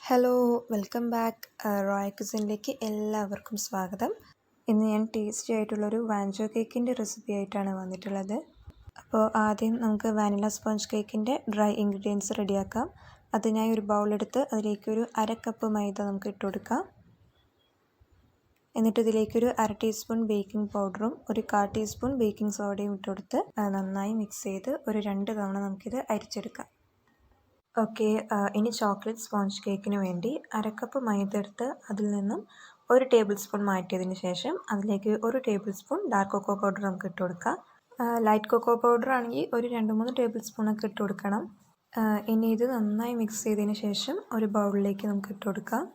Hello welcome back royal കിച്ചണിലേക്ക് എല്ലാവർക്കും സ്വാഗതം. ഇന്ന് ഞാൻ ടേസ്റ്റി ആയിട്ടുള്ളൊരു വാൻചോ കേക്കിൻ്റെ റെസിപ്പി ആയിട്ടാണ് വന്നിട്ടുള്ളത്. അപ്പോൾ ആദ്യം നമുക്ക് വാനില സ്പോഞ്ച് കേക്കിൻ്റെ ഡ്രൈ ഇൻഗ്രീഡിയൻസ് റെഡിയാക്കാം. അതിനായി ഒരു ബൗളെടുത്ത് അതിലേക്ക് ഒരു 1/2 കപ്പ് മൈദ നമുക്ക് ഇട്ട് കൊടുക്കാം. എന്നിട്ട് ഇതിലേക്കൊരു 1/2 ടീസ്പൂൺ ബേക്കിംഗ് പൗഡറും ഒരു 1/4 ടീസ്പൂൺ ബേക്കിംഗ് സോഡയും ഇട്ട് കൊടുത്ത് നന്നായി മിക്സ് ചെയ്ത് ഒരു 2 തവണ നമുക്കിത് അരിച്ചെടുക്കാം. ഓക്കെ, ഇനി ചോക്ലേറ്റ് സ്പോഞ്ച് കേക്കിന് വേണ്ടി 1/2 കപ്പ് മൈദ എടുത്ത് അതിൽ നിന്നും 1 ടേബിൾ സ്പൂൺ മാറ്റിയതിന് ശേഷം അതിലേക്ക് 1 tablespoon dark cocoa powder നമുക്ക് ഇട്ട് കൊടുക്കാം. ലൈറ്റ് കൊക്കോ പൗഡർ ആണെങ്കിൽ ഒരു 2-3 ടേബിൾ സ്പൂണൊക്കെ ഇട്ട് കൊടുക്കണം. ഇനി ഇത് നന്നായി മിക്സ് ചെയ്തതിന് ശേഷം ഒരു ബൗളിലേക്ക് നമുക്ക് ഇട്ട് കൊടുക്കാം.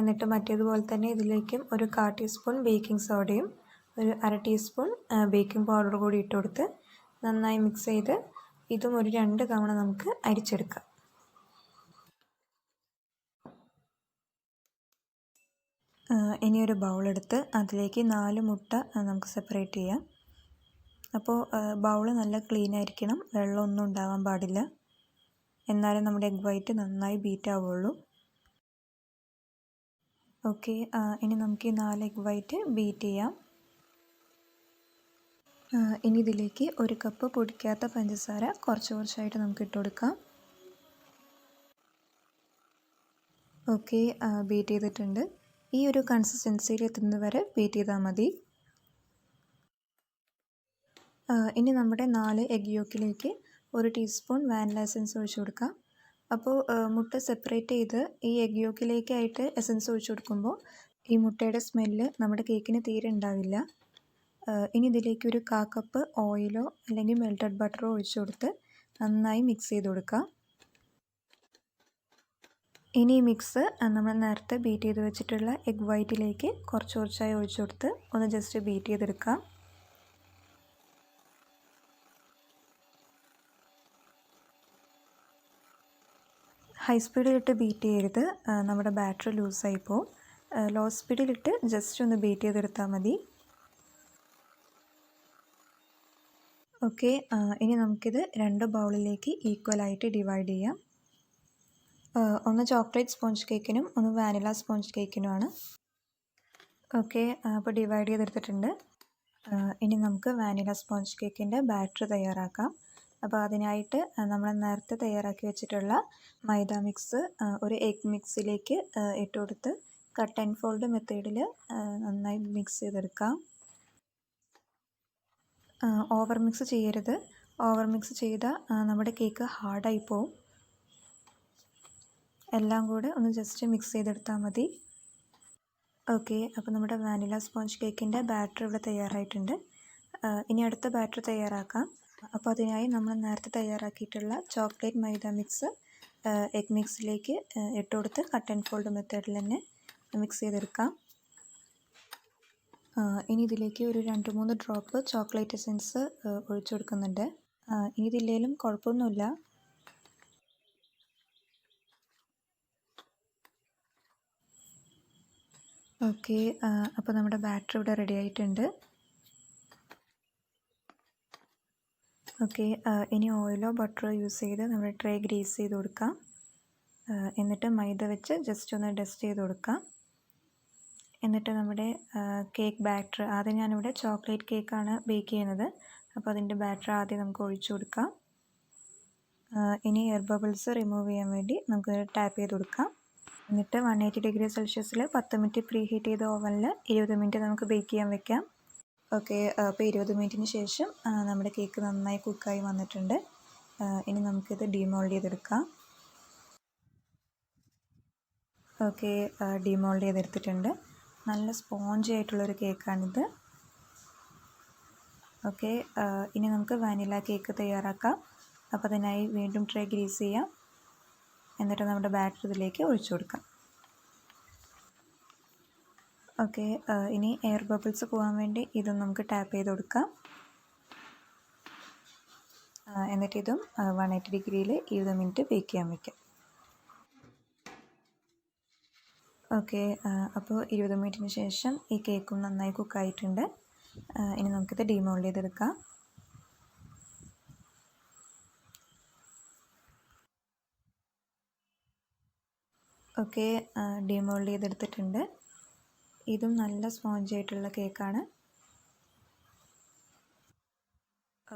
എന്നിട്ട് മറ്റേതുപോലെ തന്നെ ഇതിലേക്കും ഒരു 1/4 ടീസ്പൂൺ ബേക്കിംഗ് സോഡയും ഒരു 1/2 ടീസ്പൂൺ ബേക്കിംഗ് പൗഡർ കൂടി ഇട്ട് കൊടുത്ത് നന്നായി മിക്സ് ചെയ്ത് ഇതും ഒരു 2 തവണ നമുക്ക് അരിച്ചെടുക്കാം. ഇനി ഒരു ബൗളെടുത്ത് അതിലേക്ക് 4 മുട്ട നമുക്ക് സെപ്പറേറ്റ് ചെയ്യാം. അപ്പോൾ ബൗള് നല്ല ക്ലീൻ ആയിരിക്കണം, വെള്ളമൊന്നും ഉണ്ടാവാൻ പാടില്ല. എന്നാലും നമ്മുടെ എഗ് വൈറ്റ് നന്നായി ബീറ്റ് ആവുള്ളൂ. ഓക്കെ, ഇനി നമുക്ക് ഈ 4 എഗ് വൈറ്റ് ബീറ്റ് ചെയ്യാം. ഇനി ഇതിലേക്ക് 1 കപ്പ് പൊടിക്കാത്ത പഞ്ചസാര കുറച്ചായിട്ട് നമുക്ക് ഇട്ട് കൊടുക്കാം. ഓക്കെ, ബീറ്റ് ചെയ്തിട്ടുണ്ട്. ഈ ഒരു കൺസിസ്റ്റൻസിയിൽ എത്തുന്നത് വരെ ബീറ്റ് ചെയ്താൽ മതി. ഇനി നമ്മുടെ 4 എഗ് യോക്കിലേക്ക് 1 ടീസ്പൂൺ വാനില എസൻസ് ഒഴിച്ചു കൊടുക്കാം. അപ്പോൾ മുട്ട സെപ്പറേറ്റ് ചെയ്ത് ഈ എഗ് യോക്കിലേക്കായിട്ട് എസൻസ് ഒഴിച്ചു കൊടുക്കുമ്പോൾ ഈ മുട്ടയുടെ സ്മെല്ല് നമ്മുടെ കേക്കിന് തീരെ ഉണ്ടാവില്ല. ഇനി ഇതിലേക്ക് ഒരു 1/4 കപ്പ് ഓയിലോ അല്ലെങ്കിൽ മെൽറ്റഡ് ബട്ടറോ ഒഴിച്ചു കൊടുത്ത് നന്നായി മിക്സ് ചെയ്ത് കൊടുക്കാം. ഇനി ഈ മിക്സ് നമ്മൾ നേരത്തെ ബീറ്റ് ചെയ്ത് വെച്ചിട്ടുള്ള എഗ് വൈറ്റിലേക്ക് കുറച്ചായി ഒഴിച്ചു കൊടുത്ത് ഒന്ന് ജസ്റ്റ് ബീറ്റ് ചെയ്തെടുക്കാം. ഹൈ സ്പീഡിലിട്ട് ബീറ്റ് ചെയ്യരുത്, നമ്മുടെ ബാറ്റർ ലൂസായി പോകും. ലോ സ്പീഡിലിട്ട് ജസ്റ്റ് ഒന്ന് ബീറ്റ് ചെയ്തെടുത്താൽ മതി. ഓക്കെ, ഇനി നമുക്കിത് 2 ബൗളിലേക്ക് ഈക്വലായിട്ട് ഡിവൈഡ് ചെയ്യാം. ഒന്ന് ചോക്ലേറ്റ് സ്പോഞ്ച് കേക്കിനും ഒന്ന് വാനില സ്പോഞ്ച് കേക്കിനുമാണ്. ഓക്കെ, അപ്പോൾ ഡിവൈഡ് ചെയ്തെടുത്തിട്ടുണ്ട്. ഇനി നമുക്ക് വാനില സ്പോഞ്ച് കേക്കിൻ്റെ ബാറ്റർ തയ്യാറാക്കാം. അപ്പോൾ അതിനായിട്ട് നമ്മൾ നേരത്തെ തയ്യാറാക്കി വെച്ചിട്ടുള്ള മൈദ മിക്സ് ഒരു എഗ് മിക്സിലേക്ക് ഇട്ട് കൊടുത്ത് കട്ട് ആൻഡ് ഫോൾഡ് മെത്തേഡിൽ നന്നായി മിക്സ് ചെയ്തെടുക്കാം. ഓവർ മിക്സ് ചെയ്യരുത്. ഓവർ മിക്സ് ചെയ്താൽ നമ്മുടെ കേക്ക് ഹാർഡായി പോവും. എല്ലാം കൂടെ ഒന്ന് ജസ്റ്റ് മിക്സ് ചെയ്തെടുത്താൽ മതി. ഓക്കെ, അപ്പോൾ നമ്മുടെ വാനില സ്പോഞ്ച് കേക്കിൻ്റെ ബാറ്റർ ഇവിടെ തയ്യാറായിട്ടുണ്ട്. ഇനി അടുത്ത ബാറ്റർ തയ്യാറാക്കാം. അപ്പോൾ അതിനായി നമ്മൾ നേരത്തെ തയ്യാറാക്കിയിട്ടുള്ള ചോക്ലേറ്റ് മൈദ മിക്സ് എഗ് മിക്സിലേക്ക് ഇട്ട് കൊടുത്ത് കട്ട് ആൻഡ് ഫോൾഡ് മെത്തേഡിൽ തന്നെ മിക്സ് ചെയ്തെടുക്കാം. ഇനി ഇതിലേക്ക് ഒരു 2-3 ഡ്രോപ്പ് ചോക്ലേറ്റ് എസൻസ് ഒഴിച്ചു കൊടുക്കുന്നുണ്ട്. ഇനി ഇതില്ലേലും കുഴപ്പമൊന്നുമില്ല. ഓക്കെ, അപ്പോൾ നമ്മുടെ ബാറ്റർ ഇവിടെ റെഡി ആയിട്ടുണ്ട്. ഓക്കെ, ഇനി ഓയിലോ ബട്ടറോ യൂസ് ചെയ്ത് നമ്മുടെ ട്രേ ഗ്രീസ് ചെയ്ത് കൊടുക്കാം. എന്നിട്ട് മൈദ വെച്ച് ജസ്റ്റ് ഒന്ന് ഡസ്റ്റ് ചെയ്ത് കൊടുക്കാം. എന്നിട്ട് നമ്മുടെ കേക്ക് ബാറ്റർ ആദ്യം ഞാനിവിടെ ചോക്ലേറ്റ് കേക്കാണ് ബേക്ക് ചെയ്യുന്നത്. അപ്പോൾ അതിൻ്റെ ബാറ്റർ ആദ്യം നമുക്ക് ഒഴിച്ചു കൊടുക്കാം. ഇനി എയർ ബബിൾസ് റിമൂവ് ചെയ്യാൻ വേണ്ടി നമുക്ക് ടാപ്പ് ചെയ്ത് കൊടുക്കാം. എന്നിട്ട് 180 ഡിഗ്രി സെൽഷ്യസിൽ 10 മിനിറ്റ് പ്രീ ഹീറ്റ് ചെയ്ത ഓവനിൽ 20 മിനിറ്റ് നമുക്ക് ബേക്ക് ചെയ്യാൻ വെക്കാം. ഓക്കെ, അപ്പോൾ 20 മിനിറ്റിന് ശേഷം നമ്മുടെ കേക്ക് നന്നായി കുക്കായി വന്നിട്ടുണ്ട്. ഇനി നമുക്കിത് ഡീമോൾഡ് ചെയ്തെടുക്കാം. ഓക്കെ, ഡീമോൾഡ് ചെയ്തെടുത്തിട്ടുണ്ട്. നല്ല സ്പോഞ്ചി ആയിട്ടുള്ളൊരു കേക്കാണിത്. ഓക്കെ, ഇനി നമുക്ക് വാനില കേക്ക് തയ്യാറാക്കാം. അപ്പോൾ അതിനായി വീണ്ടും ട്രേ ഗ്രീസ് ചെയ്യാം. എന്നിട്ട് നമ്മുടെ ബാറ്റർ ഇതിലേക്ക് ഒഴിച്ചു കൊടുക്കാം. ഓക്കെ, ഇനി എയർ ബബിൾസ് പോകാൻ വേണ്ടി ഇതും നമുക്ക് ടാപ്പ് ചെയ്ത് കൊടുക്കാം. എന്നിട്ട് ഇതും 180 ഡിഗ്രിയിൽ 20 മിനിറ്റ് ബേക്ക് ചെയ്യാൻ വയ്ക്കാം. ഓക്കെ, അപ്പോൾ 20 മിനിറ്റിന് ശേഷം ഈ കേക്കും നന്നായി കുക്കായിട്ടുണ്ട്. ഇനി നമുക്കിത് ഡീമോൾഡ് ചെയ്തെടുക്കാം. ഓക്കെ, ഡിമോൾഡ് ചെയ്തെടുത്തിട്ടുണ്ട്. ഇതും നല്ല സ്പോഞ്ച് ആയിട്ടുള്ള കേക്കാണ്.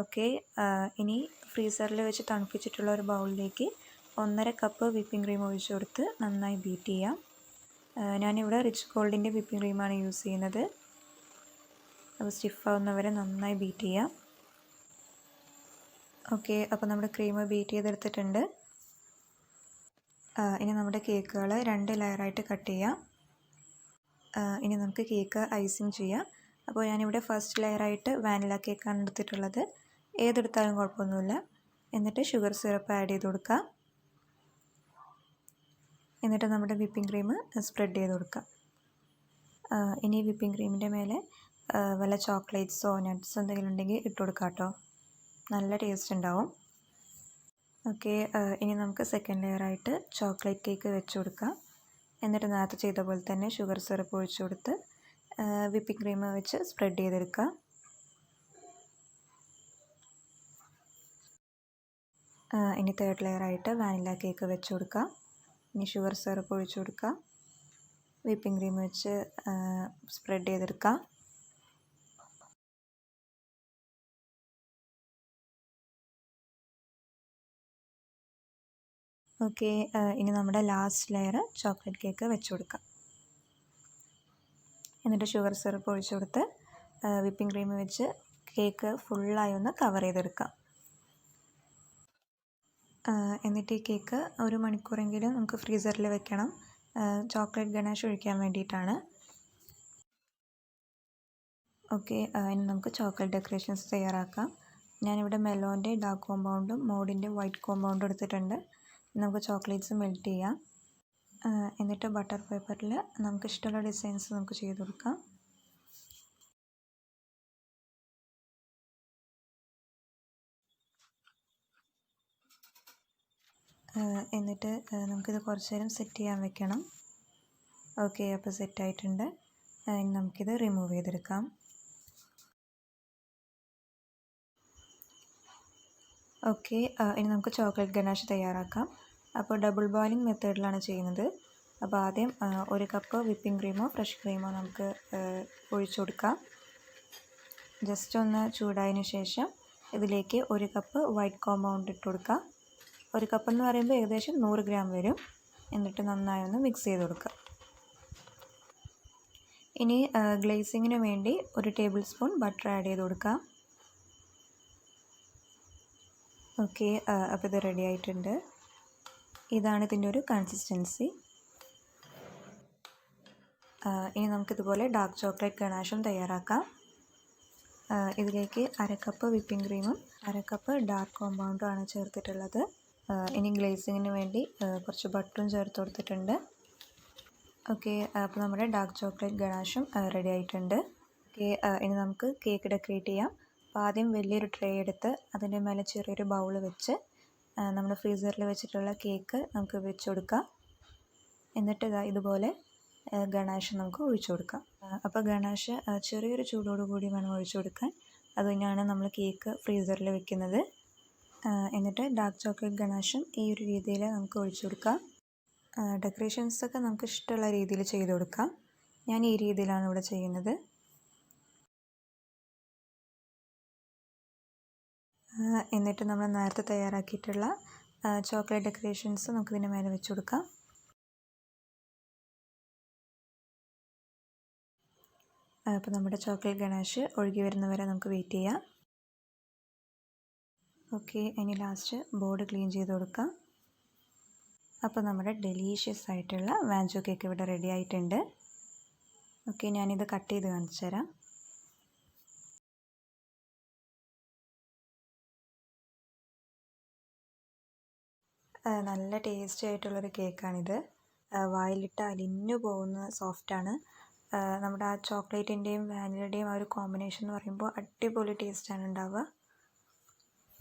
ഓക്കെ, ഇനി ഫ്രീസറിൽ വെച്ച് തണുപ്പിച്ചിട്ടുള്ള ഒരു ബൗളിലേക്ക് 1.5 കപ്പ് വിപ്പിംഗ് ക്രീം ഒഴിച്ച് കൊടുത്ത് നന്നായി ബീറ്റ് ചെയ്യാം. ഞാനിവിടെ റിച്ച് ഗോൾഡിൻ്റെ വിപ്പിംഗ് ക്രീമാണ് യൂസ് ചെയ്യുന്നത്. അത് സ്റ്റിഫാവുന്നവരെ നന്നായി ബീറ്റ് ചെയ്യാം. ഓക്കെ, അപ്പോൾ നമ്മുടെ ക്രീം ബീറ്റ് ചെയ്തെടുത്തിട്ടുണ്ട്. ഇനി നമ്മുടെ കേക്കുകൾ 2 ലെയറായിട്ട് കട്ട് ചെയ്യാം. ഇനി നമുക്ക് കേക്ക് ഐസിങ് ചെയ്യാം. അപ്പോൾ ഞാനിവിടെ ഫസ്റ്റ് ലെയറായിട്ട് വാനില കേക്കാണ് എടുത്തിട്ടുള്ളത്. ഏതെടുത്താലും കുഴപ്പമൊന്നുമില്ല. എന്നിട്ട് ഷുഗർ സിറപ്പ് ആഡ് ചെയ്ത് കൊടുക്കുക. എന്നിട്ട് നമ്മുടെ വിപ്പിംഗ് ക്രീം സ്പ്രെഡ് ചെയ്ത് കൊടുക്കുക. ഇനി വിപ്പിംഗ് ക്രീമിൻ്റെ മേലെ വല്ല ചോക്ലേറ്റ്സോ നട്ട്സോ എന്തെങ്കിലും ഉണ്ടെങ്കിൽ ഇട്ട് കൊടുക്കാം കേട്ടോ. നല്ല ടേസ്റ്റ് ഉണ്ടാവും. ഓക്കെ, ഇനി നമുക്ക് സെക്കൻഡ് ലെയറായിട്ട് ചോക്ലേറ്റ് കേക്ക് വെച്ച് കൊടുക്കാം. എന്നിട്ട് നേരത്തെ ചെയ്ത പോലെ തന്നെ ഷുഗർ സിറപ്പ് ഒഴിച്ച് കൊടുത്ത് വിപ്പിംഗ് ക്രീം വെച്ച് സ്പ്രെഡ് ചെയ്തെടുക്കുക. ഇനി തേർഡ് ലെയറായിട്ട് വാനില കേക്ക് വെച്ച് കൊടുക്കുക. ഇനി ഷുഗർ സിറപ്പ് ഒഴിച്ച് കൊടുക്കുക. വിപ്പിംഗ് ക്രീം വെച്ച് സ്പ്രെഡ് ചെയ്തെടുക്കുക. ഓക്കെ, ഇനി നമ്മുടെ ലാസ്റ്റ് ലെയർ ചോക്ലേറ്റ് കേക്ക് വെച്ച് കൊടുക്കാം. എന്നിട്ട് ഷുഗർ സിറപ്പ് ഒഴിച്ച് കൊടുത്ത് വിപ്പിംഗ് ക്രീം വെച്ച് കേക്ക് ഫുള്ളായി ഒന്ന് കവർ ചെയ്തെടുക്കാം. എന്നിട്ട് ഈ കേക്ക് 1 മണിക്കൂറെങ്കിലും നമുക്ക് ഫ്രീസറിൽ വെക്കണം. ചോക്ലേറ്റ് ഗണാഷ് ഒഴിക്കാൻ വേണ്ടിയിട്ടാണ്. ഓക്കെ, ഇനി നമുക്ക് ചോക്ലേറ്റ് ഡെക്കറേഷൻസ് തയ്യാറാക്കാം. ഞാനിവിടെ മെലോൻ്റെ ഡാർക്ക് കോമ്പൗണ്ടും മോഡിൻ്റെ വൈറ്റ് കോമ്പൗണ്ടും എടുത്തിട്ടുണ്ട്. നമുക്ക് ചോക്ലേറ്റ്സ് മെൽറ്റ് ചെയ്യാം. എന്നിട്ട് ബട്ടർ പേപ്പറിൽ നമുക്ക് ഇഷ്ടമുള്ള ഡിസൈൻസ് നമുക്ക് ചെയ്ത് കൊടുക്കാം. എന്നിട്ട് നമുക്കിത് കുറച്ച് നേരം സെറ്റ് ചെയ്യാൻ വെക്കണം. ഓക്കെ, അപ്പോൾ സെറ്റായിട്ടുണ്ട്. ഇനി നമുക്കിത് റിമൂവ് ചെയ്തെടുക്കാം. ഓക്കെ, ഇനി നമുക്ക് ചോക്ലേറ്റ് ഗനാഷ് തയ്യാറാക്കാം. അപ്പോൾ ഡബിൾ ബോയിലിംഗ് മെത്തേഡിലാണ് ചെയ്യുന്നത്. അപ്പോൾ ആദ്യം 1 കപ്പ് വിപ്പിംഗ് ക്രീമോ ഫ്രഷ് ക്രീമോ നമുക്ക് ഒഴിച്ചു കൊടുക്കാം. ജസ്റ്റ് ഒന്ന് ചൂടായതിന് ശേഷം ഇതിലേക്ക് 1 കപ്പ് വൈറ്റ് കോമ്പൗണ്ട് ഇട്ട് കൊടുക്കാം. 1 കപ്പ് എന്ന് പറയുമ്പോൾ ഏകദേശം 100 ഗ്രാം വരും. എന്നിട്ട് നന്നായി ഒന്ന് മിക്സ് ചെയ്ത് കൊടുക്കുക. ഇനി ഗ്ലേസിങ്ങിന് വേണ്ടി 1 ടേബിൾ സ്പൂൺ ബട്ടർ ആഡ് ചെയ്ത് കൊടുക്കാം. ഓക്കെ, അപ്പോൾ ഇത് റെഡി ആയിട്ടുണ്ട്. ഇതാണ് ഇതിൻ്റെ ഒരു കൺസിസ്റ്റൻസി. ഇനി നമുക്കിതുപോലെ ഡാർക്ക് ചോക്ലേറ്റ് ഗണാഷും തയ്യാറാക്കാം. ഇതിലേക്ക് 1/2 കപ്പ് വിപ്പിംഗ് ക്രീമും 1/2 കപ്പ് ഡാർക്ക് കോമ്പൗണ്ടും ആണ് ചേർത്തിട്ടുള്ളത്. ഇനി ഗ്ലേസിങ്ങിന് വേണ്ടി കുറച്ച് ബട്ടറും ചേർത്ത് കൊടുത്തിട്ടുണ്ട്. ഓക്കെ, അപ്പോൾ നമ്മുടെ ഡാർക്ക് ചോക്ലേറ്റ് ഗണാഷും റെഡി ആയിട്ടുണ്ട്. ഓക്കെ, ഇനി നമുക്ക് കേക്ക് ഡെക്കറേറ്റ് ചെയ്യാം. അപ്പോൾ ആദ്യം വലിയൊരു ട്രേ എടുത്ത് അതിൻ്റെ മേലെ ചെറിയൊരു ബൗൾ വെച്ച് നമ്മൾ ഫ്രീസറിൽ വെച്ചിട്ടുള്ള കേക്ക് നമുക്ക് വെച്ച് കൊടുക്കാം. എന്നിട്ട് ഇതുപോലെ ഗണാഷ് നമുക്ക് ഒഴിച്ചു കൊടുക്കാം. അപ്പോൾ ഗണാഷ് ചെറിയൊരു ചൂടോടുകൂടി വേണം ഒഴിച്ചു കൊടുക്കാൻ. അത് തന്നെയാണ് നമ്മൾ കേക്ക് ഫ്രീസറിൽ വെക്കുന്നത്. എന്നിട്ട് ഡാർക്ക് ചോക്ലേറ്റ് ഗണാഷും ഈ ഒരു രീതിയിൽ നമുക്ക് ഒഴിച്ചു കൊടുക്കാം. ഡെക്കറേഷൻസൊക്കെ നമുക്ക് ഇഷ്ടമുള്ള രീതിയിൽ ചെയ്ത് കൊടുക്കാം. ഞാൻ ഈ രീതിയിലാണ് ഇവിടെ ചെയ്യുന്നത്. എന്നിട്ട് നമ്മൾ നേരത്തെ തയ്യാറാക്കിയിട്ടുള്ള ചോക്ലേറ്റ് ഡെക്കറേഷൻസ് നമുക്കിതിൻ്റെ മേലെ വെച്ച് കൊടുക്കാം. അപ്പോൾ നമ്മുടെ ചോക്ലേറ്റ് ഗണാഷ് ഒഴുകി വരുന്നവരെ നമുക്ക് വെയിറ്റ് ചെയ്യാം. ഓക്കെ, ഇനി ലാസ്റ്റ് ബോർഡ് ക്ലീൻ ചെയ്ത് കൊടുക്കാം. അപ്പോൾ നമ്മുടെ ഡെലീഷ്യസ് ആയിട്ടുള്ള വാഞ്ചോ കേക്ക് ഇവിടെ റെഡി ആയിട്ടുണ്ട്. ഓക്കെ, ഞാനിത് കട്ട് ചെയ്ത് കാണിച്ചു തരാം. നല്ല ടേസ്റ്റി ആയിട്ടുള്ളൊരു കേക്കാണിത്. വായിലിട്ട് അലിഞ്ഞു പോകുന്ന സോഫ്റ്റാണ്. നമ്മുടെ ആ ചോക്ലേറ്റിൻ്റെയും വാനിലയുടെയും ആ ഒരു കോമ്പിനേഷൻ എന്ന് പറയുമ്പോൾ അടിപൊളി ടേസ്റ്റാണ് ഉണ്ടാവുക.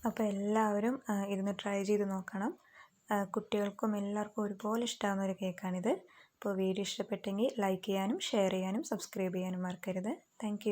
അപ്പോൾ എല്ലാവരും ഇരുന്ന് ട്രൈ ചെയ്ത് നോക്കണം. കുട്ടികൾക്കും എല്ലാവർക്കും ഒരുപോലെ ഇഷ്ടമാകുന്ന ഒരു കേക്കാണിത്. അപ്പോൾ വീഡിയോ ഇഷ്ടപ്പെട്ടെങ്കിൽ ലൈക്ക് ചെയ്യാനും ഷെയർ ചെയ്യാനും സബ്സ്ക്രൈബ് ചെയ്യാനും മറക്കരുത്. താങ്ക്